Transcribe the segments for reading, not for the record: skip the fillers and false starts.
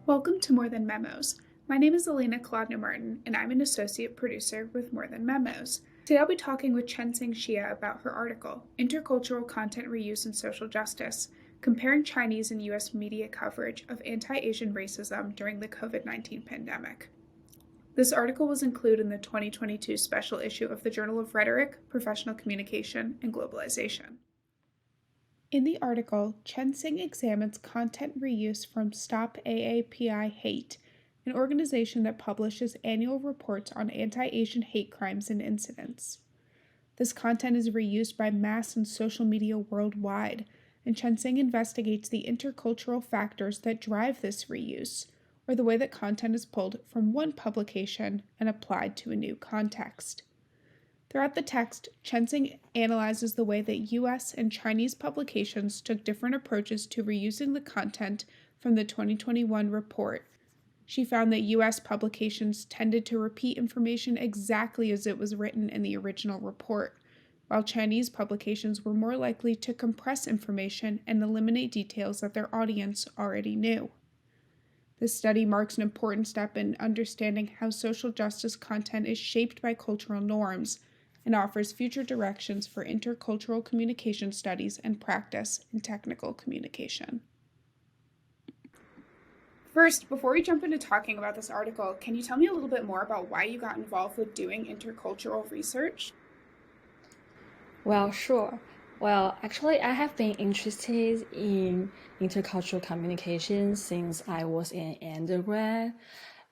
Welcome to More Than Memos. My name is Elena Kolodner-Martin, and I'm an associate producer with More Than Memos. Today I'll be talking with Chenxing Xie about her article, Intercultural Content Reuse and Social Justice, Comparing Chinese and U.S. Media Coverage of Anti-Asian Racism During the COVID-19 Pandemic. This article was included in the 2022 special issue of the Journal of Rhetoric, Professional Communication, and Globalization. In the article, Chenxing examines content reuse from Stop AAPI Hate, an organization that publishes annual reports on anti-Asian hate crimes and incidents. This content is reused by mass and social media worldwide, and Chenxing investigates the intercultural factors that drive this reuse, or the way that content is pulled from one publication and applied to a new context. Throughout the text, Chenxing analyzes the way that U.S. and Chinese publications took different approaches to reusing the content from the 2021 report. She found that U.S. publications tended to repeat information exactly as it was written in the original report, while Chinese publications were more likely to compress information and eliminate details that their audience already knew. This study marks an important step in understanding how social justice content is shaped by cultural norms and offers future directions for intercultural communication studies and practice in technical communication. First, before we jump into talking about this article, can you tell me a little bit more about why you got involved with doing intercultural research? Well, sure. Well, actually, I have been interested in intercultural communication since I was an undergrad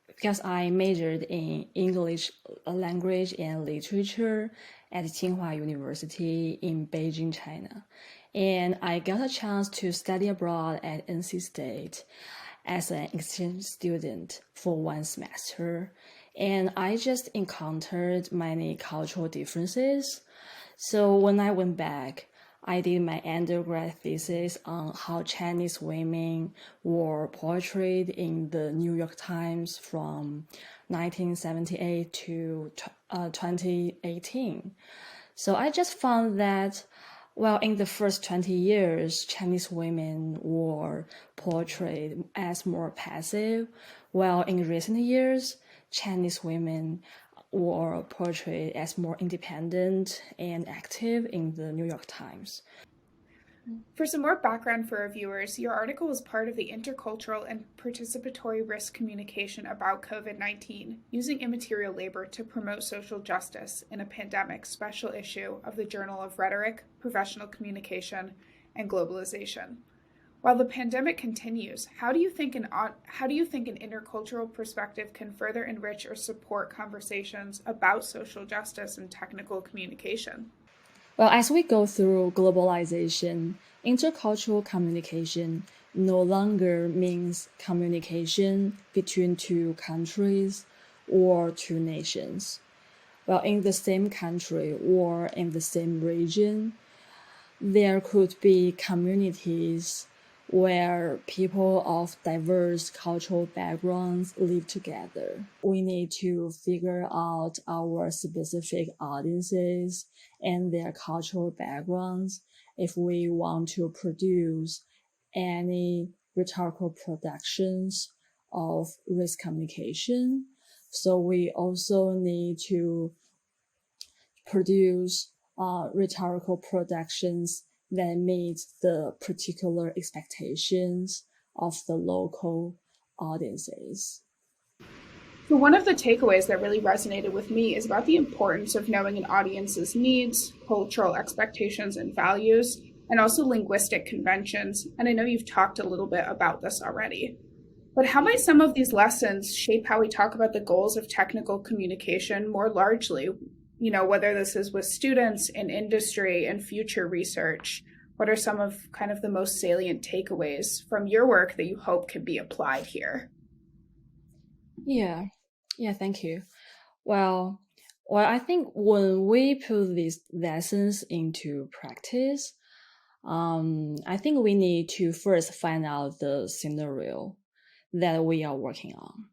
because I majored in English language and literature at Tsinghua University in Beijing, China. And I got a chance to study abroad at NC State as an exchange student for one semester. And I just encountered many cultural differences. So when I went back, I did my undergrad thesis on how Chinese women were portrayed in the New York Times from 1978 to 2018. So I just found that, well, in the first 20 years, Chinese women were portrayed as more passive, while in recent years, Chinese women were portrayed as more independent and active in the New York Times. For some more background for our viewers, your article was part of the Intercultural and Participatory Risk Communication about COVID-19, using immaterial labor to promote social justice in a pandemic special issue of the Journal of Rhetoric, Professional Communication, and Globalization. While the pandemic continues, how do you think an intercultural perspective can further enrich or support conversations about social justice and technical communication? Well, as we go through globalization, intercultural communication no longer means communication between two countries or two nations. Well, in the same country or in the same region, there could be communities where people of diverse cultural backgrounds live together. We need to figure out our specific audiences and their cultural backgrounds if we want to produce any rhetorical productions of risk communication. So we also need to produce rhetorical productions that meet the particular expectations of the local audiences. So one of the takeaways that really resonated with me is about the importance of knowing an audience's needs, cultural expectations and values, and also linguistic conventions. And I know you've talked a little bit about this already. But how might some of these lessons shape how we talk about the goals of technical communication more largely? You know, whether this is with students in industry and future research, what are some of kind of the most salient takeaways from your work that you hope can be applied here? Yeah, thank you. Well, I think when we put these lessons into practice, I think we need to first find out the scenario that we are working on.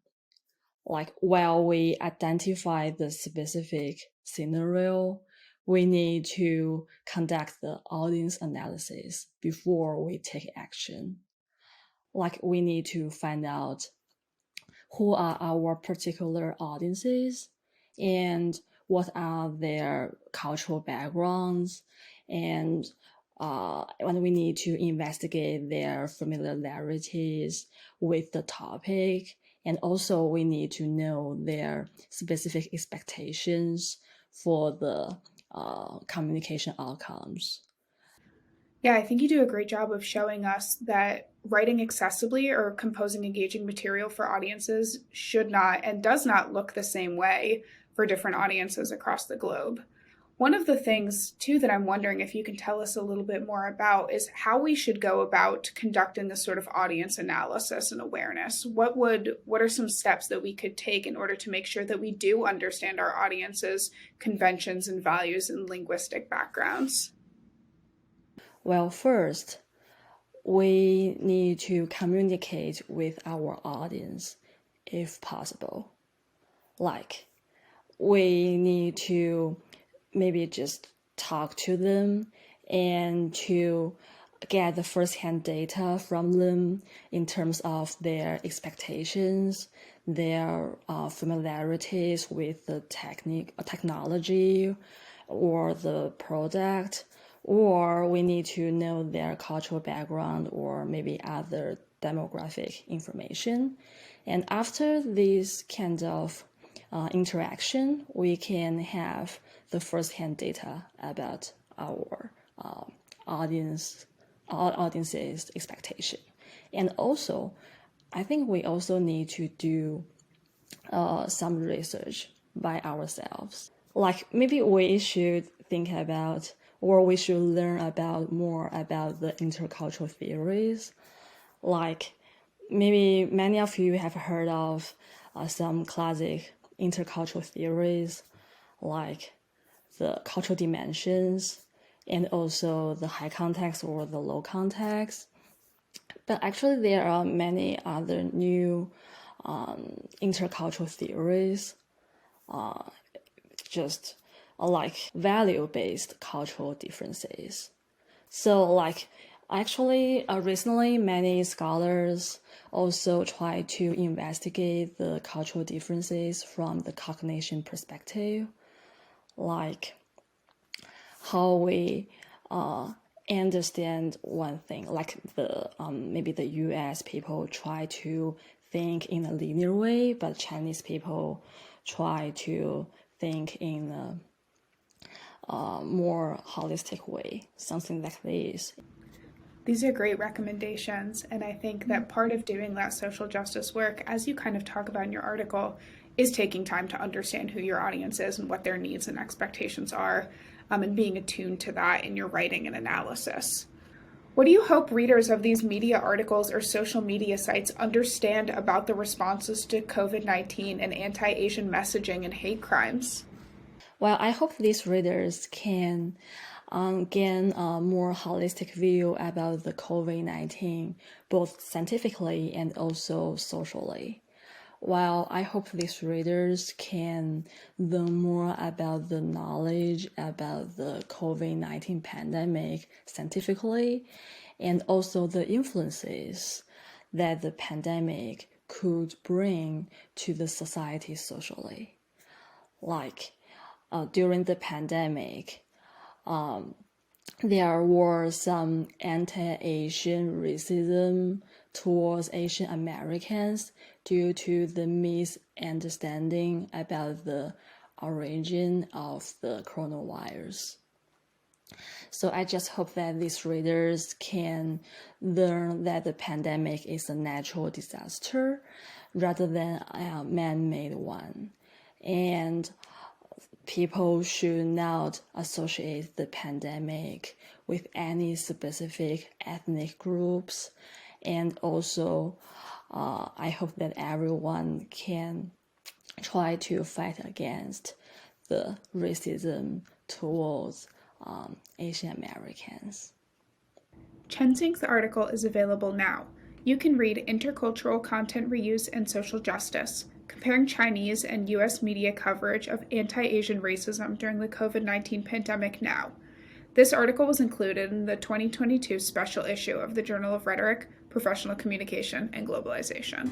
Like while we identify the specific scenario, we need to conduct the audience analysis before we take action. Like we need to find out who are our particular audiences and what are their cultural backgrounds, and when we need to investigate their familiarities with the topic, and also we need to know their specific expectations for the communication outcomes. Yeah, I think you do a great job of showing us that writing accessibly or composing engaging material for audiences should not and does not look the same way for different audiences across the globe. One of the things, too, that I'm wondering if you can tell us a little bit more about is how we should go about conducting this sort of audience analysis and awareness. What are some steps that we could take in order to make sure that we do understand our audience's conventions and values and linguistic backgrounds? Well, first, we need to communicate with our audience if possible. Like, we need to maybe just talk to them and to get the first-hand data from them in terms of their expectations, their familiarities with the technology or the product, or we need to know their cultural background or maybe other demographic information. And after this kind of interaction, we can have the first-hand data about our audience's expectation. And also, I think we also need to do some research by ourselves. Like maybe we should think about, or we should learn about more about the intercultural theories. Like maybe many of you have heard of some classic intercultural theories, like the cultural dimensions and also the high context or the low context. But actually, there are many other new intercultural theories, just like value-based cultural differences. So like actually recently many scholars also try to investigate the cultural differences from the cognition perspective, like how we understand one thing, like the maybe the US people try to think in a linear way, but Chinese people try to think in a more holistic way, something like this. These are great recommendations, and I think that part of doing that social justice work, as you kind of talk about in your article, is taking time to understand who your audience is and what their needs and expectations are, and being attuned to that in your writing and analysis. What do you hope readers of these media articles or social media sites understand about the responses to COVID-19 and anti-Asian messaging and hate crimes? Well, I hope these readers can gain a more holistic view about the COVID-19, both scientifically and also socially. While I hope these readers can learn more about the knowledge about the COVID-19 pandemic scientifically, and also the influences that the pandemic could bring to the society socially. Like during the pandemic, there were some anti-Asian racism towards Asian Americans due to the misunderstanding about the origin of the coronavirus. So I just hope that these readers can learn that the pandemic is a natural disaster rather than a man-made one. And people should not associate the pandemic with any specific ethnic groups. And also, I hope that everyone can try to fight against the racism towards Asian Americans. Chenxing's article is available now. You can read Intercultural Content Reuse and Social Justice, comparing Chinese and U.S. media coverage of anti-Asian racism during the COVID-19 pandemic now. This article was included in the 2022 special issue of the Journal of Rhetoric, Professional Communication, and Globalization.